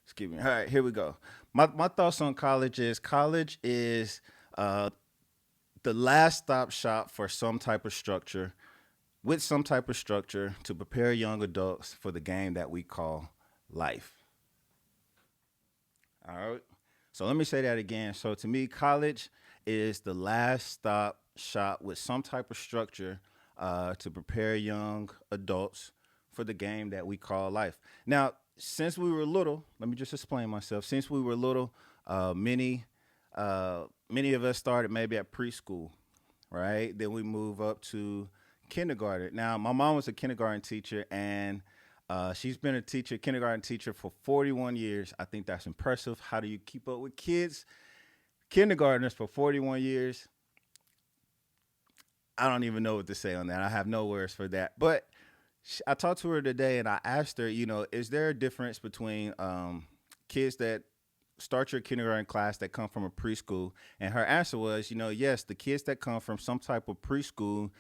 Excuse me. All right, here we go. My thoughts on college is uh, the last stop shop for some type of structure, with some type of structure to prepare young adults for the game that we call life. All right. So let me say that again. So to me, college is the last stop shop with some type of structure to prepare young adults for the game that we call life. Now, since we were little, let me just explain myself. Since we were little, many of us started maybe at preschool, right? Then we move up to kindergarten. Now, my mom was a kindergarten teacher, and she's been a teacher, kindergarten teacher for 41 years. I think that's impressive. How do you keep up with kids? Kindergartners for 41 years. I don't even know what to say on that. I have no words for that. But I talked to her today, and I asked her, is there a difference between kids that start your kindergarten class that come from a preschool? And her answer was, yes, the kids that come from some type of preschool,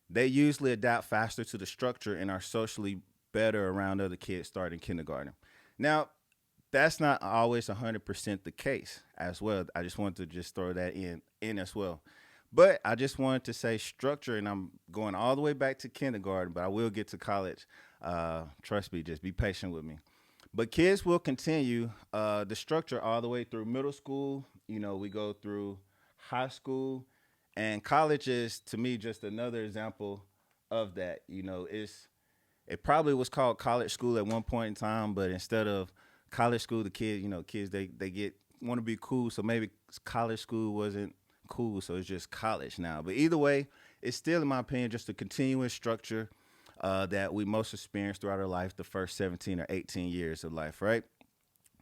they usually adapt faster to the structure and are socially better around other kids starting kindergarten. Now, that's not always 100% the case as well. I just wanted to just throw that in as well. But I just wanted to say structure, and I'm going all the way back to kindergarten, but I will get to college. Trust me, just be patient with me. But kids will continue the structure all the way through middle school. We go through high school, and college is to me just another example of that. It probably was called college school at one point in time, but instead of college school, the kids, kids they get want to be cool, so maybe college school wasn't cool, so it's just college now. But either way, it's still, in my opinion, just a continuous structure that we most experience throughout our life, the first 17 or 18 years of life, right?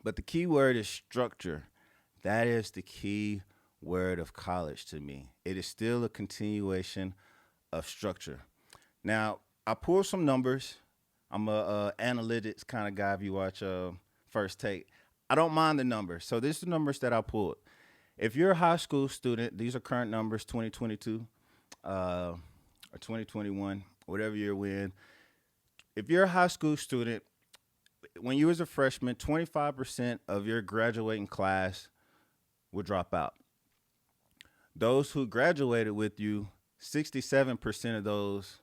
But the key word is structure. That is the key word of college to me. It is still a continuation of structure. Now, I pulled some numbers. I'm a analytics kind of guy. If you watch First Take, I don't mind the numbers. So these are the numbers that I pulled. If you're a high school student, these are current numbers, 2022 or 2021, whatever year we're in. If you're a high school student, when you was a freshman, 25% of your graduating class will drop out. Those who graduated with you, 67% of those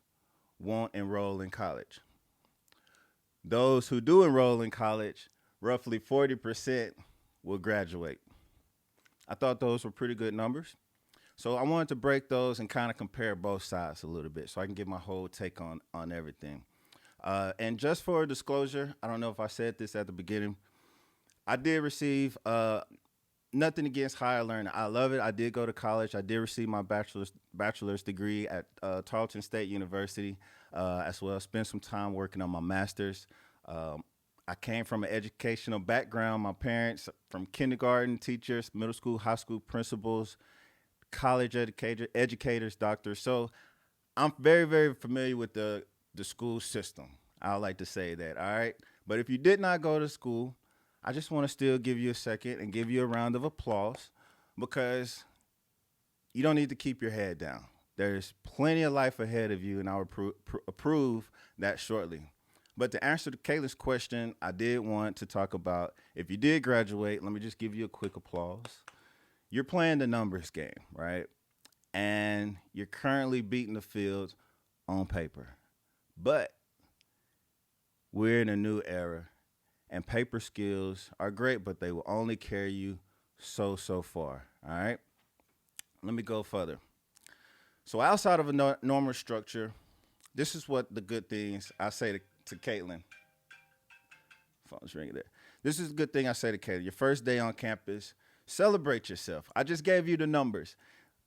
won't enroll in college. Those who do enroll in college, roughly 40% will graduate. I thought those were pretty good numbers. So I wanted to break those and kind of compare both sides a little bit so I can get my whole take on everything. And just for disclosure, I don't know if I said this at the beginning. I did receive nothing against higher learning. I love it. I did go to college. I did receive my bachelor's degree at Tarleton State University as well. Spent some time working on my master's. Um, I came from an educational background. My parents from kindergarten teachers, middle school, high school principals, college educators, doctors. So I'm very, very familiar with the school system. I like to say that. All right. But if you did not go to school, I just want to still give you a second and give you a round of applause because you don't need to keep your head down. There's plenty of life ahead of you, and I'll approve that shortly. But to answer the Kayla's question, I did want to talk about if you did graduate, let me just give you a quick applause. You're playing the numbers game, right? And you're currently beating the field on paper. But we're in a new era, and paper skills are great, but they will only carry you so far. All right. Let me go further. So outside of a normal structure, this is what the good things I say to Caitlin. Phone's ringing there. This is a good thing I say to Caitlin. Your first day on campus, celebrate yourself. I just gave you the numbers.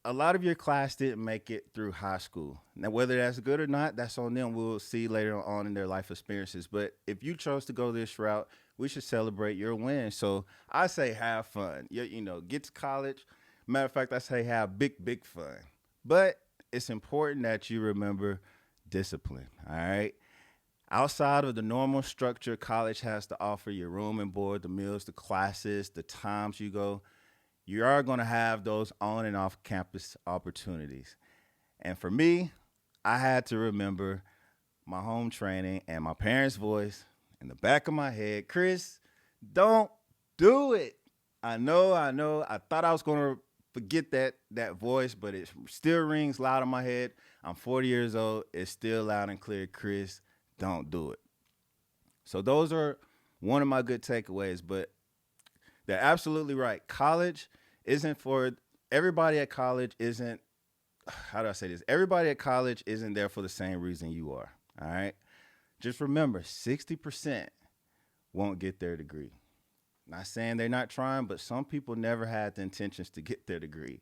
A lot of your class didn't make it through high school. Now, whether that's good or not, that's on them. We'll see later on in their life experiences. But if you chose to go this route, we should celebrate your win. So I say have fun. Get to college. Matter of fact, I say have big fun. But it's important that you remember discipline. All right. Outside of the normal structure college has to offer, your room and board, the meals, the classes, the times you go, you are going to have those on and off campus opportunities. And for me, I had to remember my home training and my parents' voice in the back of my head. Chris, don't do it. I know. I thought I was gonna forget that voice, but it still rings loud in my head. I'm 40 years old. It's still loud and clear. Chris, don't do it. So those are one of my good takeaways. But they're absolutely right. College isn't for everybody at college. Isn't how do I say this? Everybody at college isn't there for the same reason you are. All right. Just remember, 60% won't get their degree. Not saying they're not trying, but some people never had the intentions to get their degree.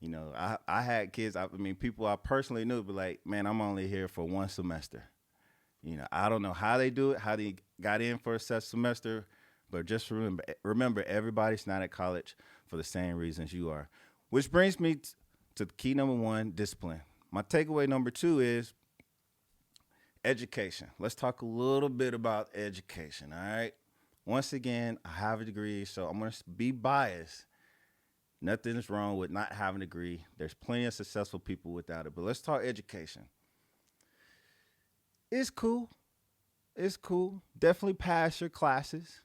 I had kids, I mean, people I personally knew, but like, man, I'm only here for one semester. I don't know how they do it, how they got in for a set semester, but just remember, everybody's not at college for the same reasons you are. Which brings me to key number one, discipline. My takeaway number two is education. Let's talk a little bit about education, all right? Once again, I have a degree, so I'm going to be biased. Nothing's wrong with not having a degree. There's plenty of successful people without it. But let's talk education. It's cool. It's cool. Definitely pass your classes.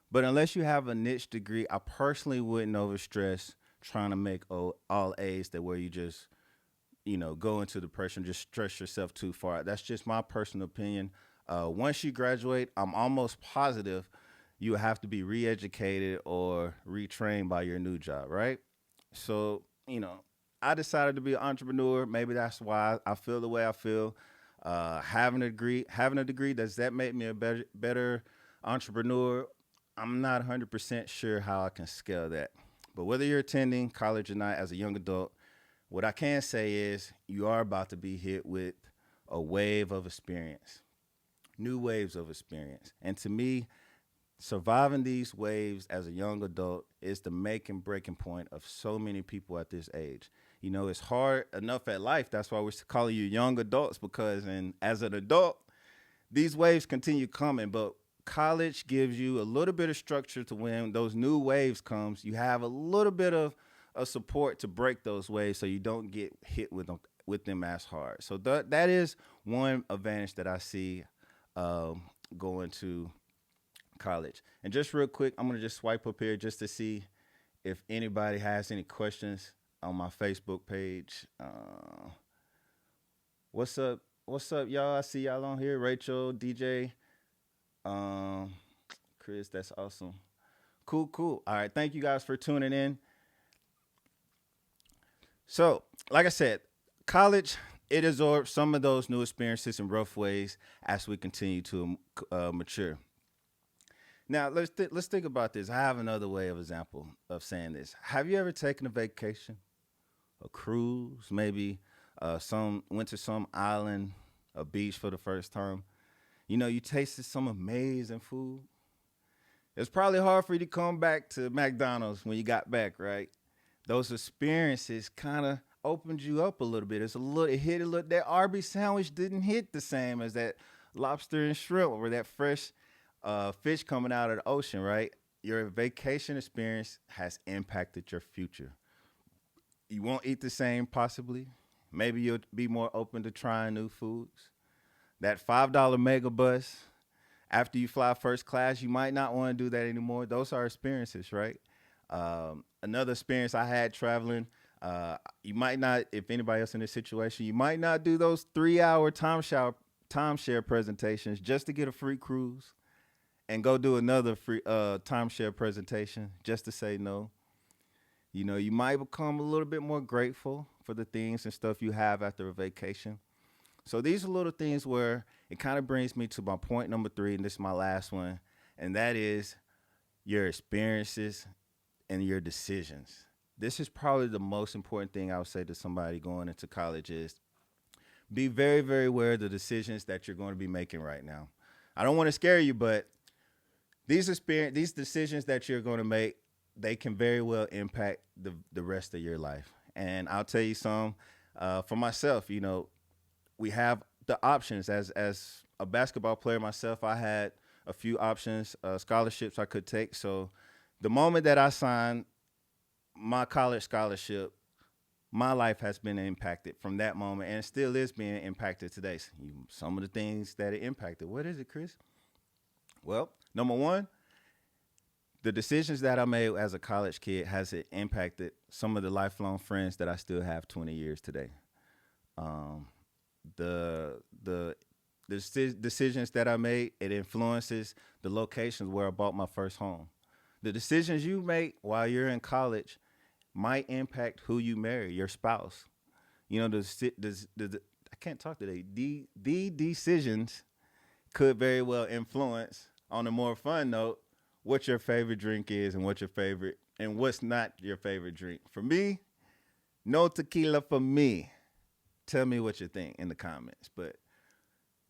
But unless you have a niche degree, I personally wouldn't overstress trying to make all A's that where you just, go into depression, just stress yourself too far. That's just my personal opinion. Once you graduate, I'm almost positive you have to be re-educated or retrained by your new job, right? So, I decided to be an entrepreneur. Maybe that's why I feel the way I feel. Having a degree, does that make me a better entrepreneur? I'm not 100% sure how I can scale that. But whether you're attending college or not as a young adult, what I can say is you are about to be hit with a wave of experience, new waves of experience. And to me, surviving these waves as a young adult is the make and breaking point of so many people at this age. It's hard enough at life. That's why we're calling you young adults because, and as an adult, these waves continue coming. But college gives you a little bit of structure to when those new waves comes. You have a little bit of a support to break those waves, so you don't get hit with them as hard. So that is one advantage that I see going to college. And just real quick, I'm gonna just swipe up here just to see if anybody has any questions on my Facebook page. What's up? What's up, y'all? I see y'all on here. Rachel, DJ, um, Chris. That's awesome. Cool, cool. All right, thank you guys for tuning in. So, like I said, college it absorbs some of those new experiences in rough ways as we continue to mature. Now let's think about this. I have another way of example of saying this. Have you ever taken a vacation, a cruise, maybe some went to some island, a beach for the first time? You tasted some amazing food. It's probably hard for you to come back to McDonald's when you got back, right? Those experiences kind of opened you up a little bit. It hit a little. That Arby's sandwich didn't hit the same as that lobster and shrimp or that fresh fish coming out of the ocean, right? Your vacation experience has impacted your future. You won't eat the same, possibly. Maybe you'll be more open to trying new foods. That $5 mega bus after you fly first class, you might not want to do that anymore. Those are experiences, right? Another experience I had traveling. You might not, if anybody else in this situation, you might not do those 3 hour timeshare presentations just to get a free cruise and go do another free timeshare presentation just to say no. You might become a little bit more grateful for the things and stuff you have after a vacation. So these are little things where it kind of brings me to my point number three, and this is my last one, and that is your experiences and your decisions. This is probably the most important thing I would say to somebody going into college is be very, very aware of the decisions that you're going to be making right now. I don't want to scare you, but these decisions that you're going to make, they can very well impact the rest of your life. And I'll tell you some for myself. We have the options as a basketball player myself. I had a few options, scholarships I could take. So the moment that I signed my college scholarship, my life has been impacted from that moment and still is being impacted today. Some of the things that it impacted. What is it, Chris? Well, number one, the decisions that I made as a college kid has it impacted some of the lifelong friends that I still have 20 years today. Um, the decisions that I made, it influences the locations where I bought my first home. The decisions you make while you're in college might impact who you marry, your spouse. You know, I can't talk today. The decisions could very well influence, on a more fun note, what your favorite drink is and what your favorite and what's not your favorite drink. For me, no tequila for me. Tell me what you think in the comments. But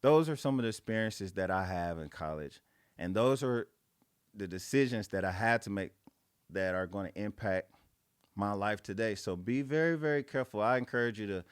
those are some of the experiences that I have in college. And those are the decisions that I had to make that are going to impact my life today. So be very, very careful. I encourage you to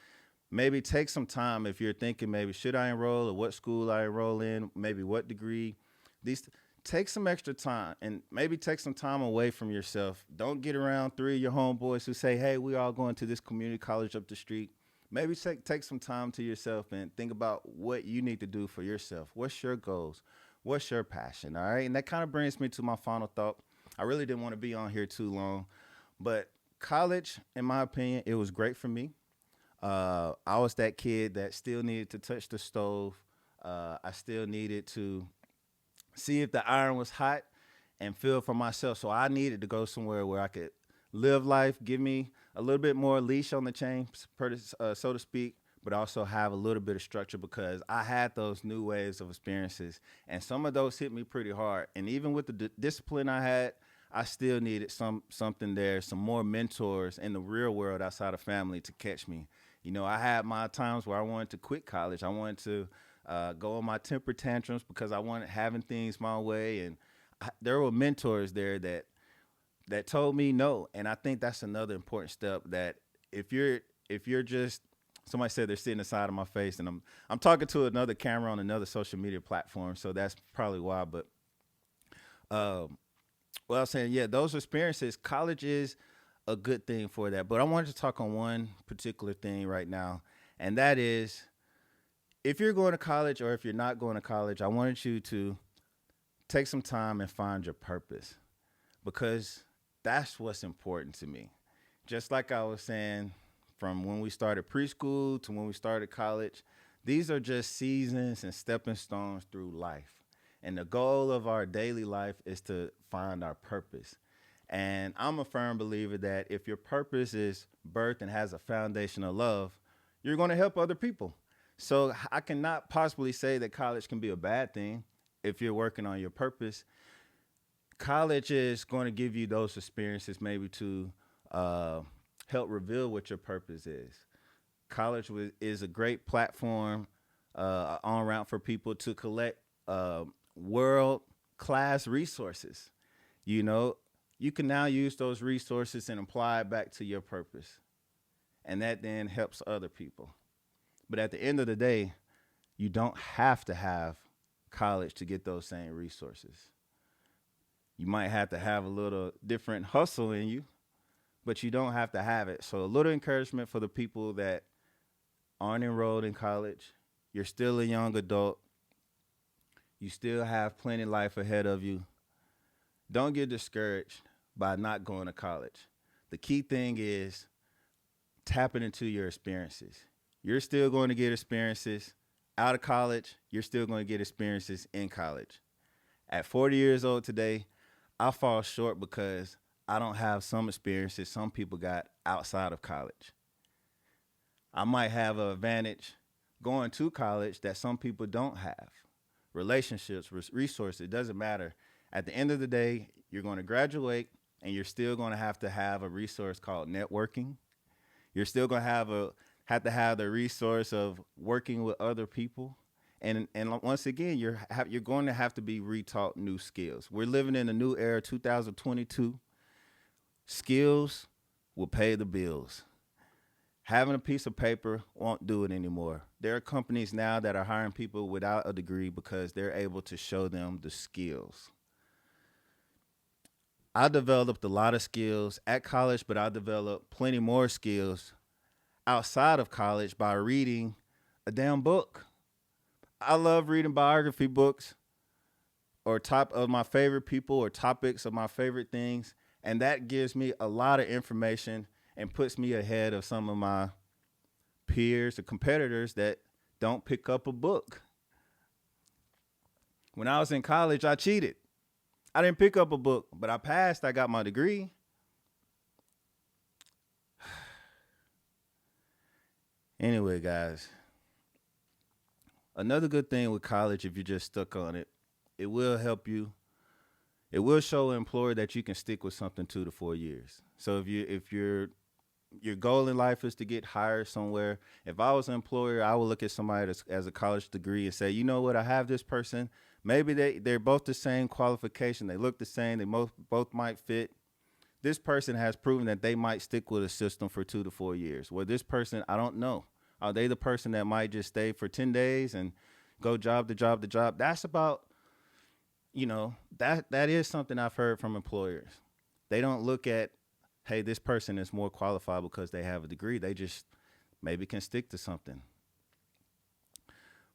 maybe take some time if you're thinking maybe should I enroll or what school I enroll in, maybe what degree. These Take some extra time and maybe take some time away from yourself. Don't get around three of your homeboys who say, "Hey, we all going to this community college up the street." Maybe take some time to yourself and think about what you need to do for yourself. What's your goals? What's your passion? All right. And that kind of brings me to my final thought. I really didn't want to be on here too long, but college, in my opinion, it was great for me. I was that kid that still needed to touch the stove. I still needed to see if the iron was hot and feel for myself. So I needed to go somewhere where I could live life, give me a little bit more leash on the chain, so to speak, but also have a little bit of structure because I had those new waves of experiences. And some of those hit me pretty hard. And even with the discipline I had, I still needed something there, some more mentors in the real world outside of family to catch me. You know, I had my times where I wanted to quit college. I wanted to go on my temper tantrums because I wanted having things my way. And there were mentors there that told me no. And I think that's another important step that if you're just somebody said they're sitting aside of my face and I'm talking to another camera on another social media platform, so that's probably why. But um, well, I was saying, yeah, those experiences, college is a good thing for that. But I wanted to talk on one particular thing right now, and that is if you're going to college or if you're not going to college, I wanted you to take some time and find your purpose because that's what's important to me. Just like I was saying, from when we started preschool to when we started college, these are just seasons and stepping stones through life. And the goal of our daily life is to find our purpose. And I'm a firm believer that if your purpose is birth and has a foundation of love, you're going to help other people. So I cannot possibly say that college can be a bad thing if you're working on your purpose. College is going to give you those experiences maybe to uh, help reveal what your purpose is. Is a great platform on ramp for people to collect world class resources. You know, you can now use those resources and apply it back to your purpose. And that then helps other people. But at the end of the day, you don't have to have college to get those same resources. You might have to have a little different hustle in you, but you don't have to have it. So a little encouragement for the people that aren't enrolled in college. You're still a young adult. You still have plenty of life ahead of you. Don't get discouraged by not going to college. The key thing is tapping into your experiences. You're still going to get experiences out of college. You're still going to get experiences in college. At 40 years old today, I fall short because I don't have some experiences some people got outside of college. I might have an advantage going to college that some people don't have. Relationships, resources, it doesn't matter. At the end of the day, you're going to graduate and you're still going to have a resource called networking. You're still going to have to have the resource of working with other people. And once again, you're going to have to be retaught new skills. We're living in a new era, 2022. Skills will pay the bills. Having a piece of paper won't do it anymore. There are companies now that are hiring people without a degree because they're able to show them the skills. I developed a lot of skills at college, but I developed plenty more skills outside of college by reading a damn book. I love reading biography books. or top of my favorite people or topics of my favorite things, and that gives me a lot of information and puts me ahead of some of my peers or competitors that don't pick up a book. When I was in college, I cheated. I didn't pick up a book, but I passed. I got my degree. Anyway, guys, another good thing with college, if you're just stuck on it, it will help you. It will show an employer that you can stick with something 2 to 4 years. So if your goal in life is to get hired somewhere, if I was an employer, I would look at somebody that's, as a college degree and say, you know what, I have this person. Maybe they're both the same qualification. They look the same. They both might fit. This person has proven that they might stick with a system for 2 to 4 years. Well, this person, I don't know. Are they the person that might just stay for 10 days and go job to job to job? That's about, that is something I've heard from employers. They don't look at, hey, this person is more qualified because they have a degree. They just maybe can stick to something.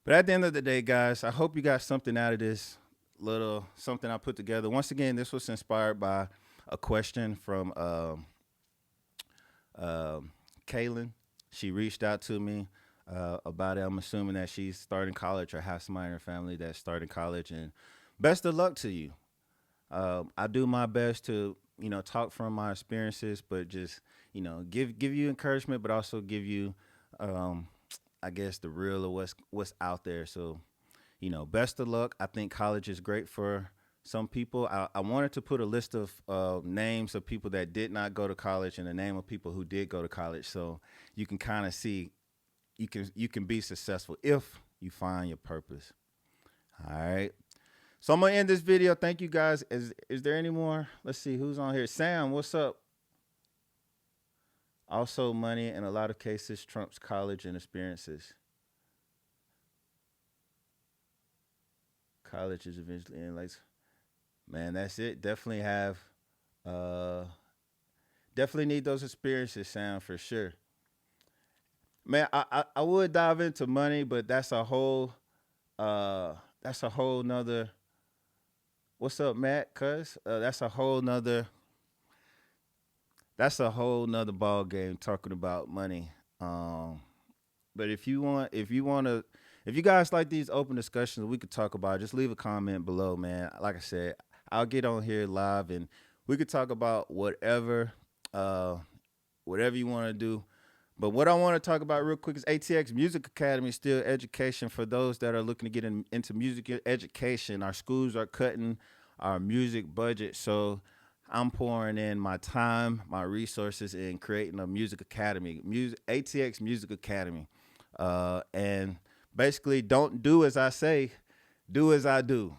But at the end of the day, guys, I hope you got something out of this little something I put together. Once again, this was inspired by a question from Kaylin. She reached out to me about it. I'm assuming that she's starting college or has somebody in her family that's starting college. And best of luck to you. I do my best to, talk from my experiences, but just, give you encouragement, but also give you, I guess, the real of what's out there. So, best of luck. I think college is great for some people. I wanted to put a list of names of people that did not go to college and the name of people who did go to college, so you can kind of see you can be successful if you find your purpose. All right. So I'm gonna end this video. Thank you guys. Is there any more? Let's see who's on here. Sam, what's up? Also, money in a lot of cases trumps college and experiences. College is eventually in like, man, that's it. Definitely need those experiences, Sam, for sure. Man, I would dive into money, but that's a whole nother. What's up, Matt? Cuz that's a whole nother ball game talking about money. But if you guys like these open discussions, we could talk about it. Just leave a comment below, man. Like I said, I'll get on here live and we could talk about whatever you want to do. But what I want to talk about real quick is ATX Music Academy, still education for those that are looking to get into music education. Our schools are cutting our music budget, so I'm pouring in my time, my resources in creating a music academy, ATX Music Academy. And basically, don't do as I say, do as I do.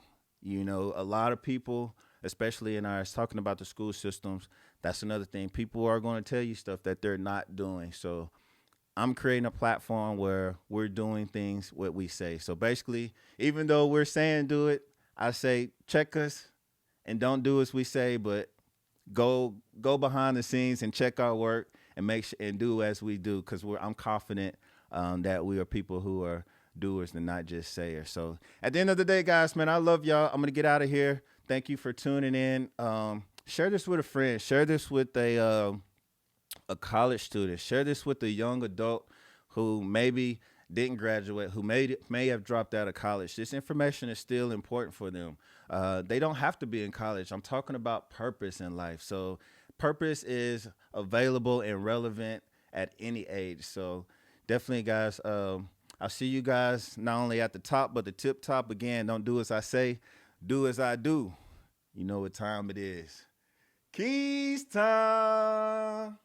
A lot of people, especially in ours, talking about the school systems, that's another thing. People are going to tell you stuff that they're not doing. So I'm creating a platform where we're doing things what we say. So basically, even though we're saying do it, I say check us and don't do as we say, but go behind the scenes and check our work and make sure and do as we do, because I'm confident that we are people who are doers and not just sayers. So at the end of the day, guys, man, I love y'all. I'm gonna get out of here. Thank you for tuning in. Share this with a friend. Share this with a college student. Share this with a young adult who maybe didn't graduate, who may have dropped out of college. This information is still important for them. They don't have to be in college. I'm talking about purpose in life. So purpose is available and relevant at any age. So definitely, guys, I'll see you guys not only at the top, but the tip top. Again, don't do as I say, do as I do. You know what time it is. Keys time.